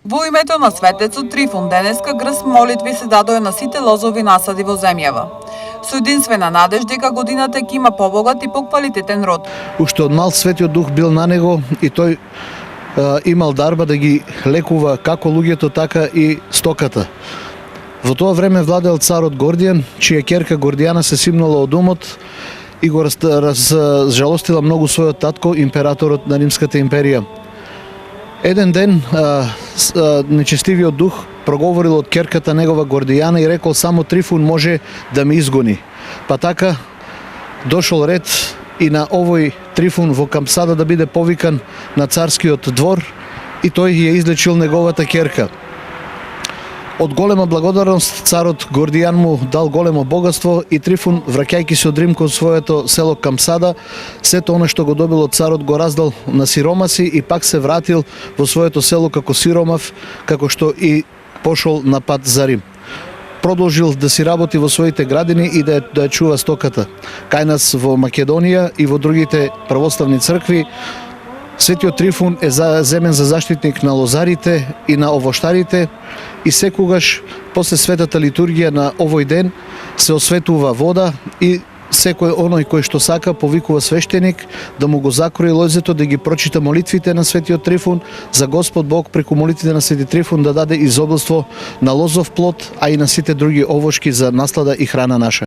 Во името на светецот Трифун денеска грст молитви се дадоа на сите лозови насади во земјава. Со единствена надеж дека годината ќе има побогат и поквалитетен род. Уште од мал Светиот Дух бил на него и тој имал дарба да ги лекува како луѓето, така и стоката. Во тоа време владеел царот Гордијан, чија ќерка Гордијана се симнала од умот и го разжалостила многу својот татко, императорот на Римската империја. Еден ден нечестивиот дух проговорил од ќерката негова Гордијана и рекол само Трифун може да ме изгони. Па така дошол ред и на овој Трифун во Камсада да биде повикан на царскиот двор и тој ја излечил неговата ќерка. Од голема благодарност царот Гордијан му дал големо богатство и Трифун, враќајќи се од Рим кон своето село Камсада, сето она што го добил од царот го раздал на сиромаси и пак се вратил во своето село како сиромав, како што и пошол на пат за Рим. Продолжил да си работи во своите градини и да ја чува стоката. Кај нас во Македонија и во другите православни цркви Светиот Трифун е земен за заштитник на лозарите и на овоштарите и секогаш после светата литургија на овој ден се осветува вода и секој оној кој што сака повикува свештеник да му го закрои лозето, да ги прочита молитвите на Светиот Трифун, за Господ Бог преку молитвите на Свети Трифун да даде изобилство на лозов плод, а и на сите други овошки за наслада и храна наша.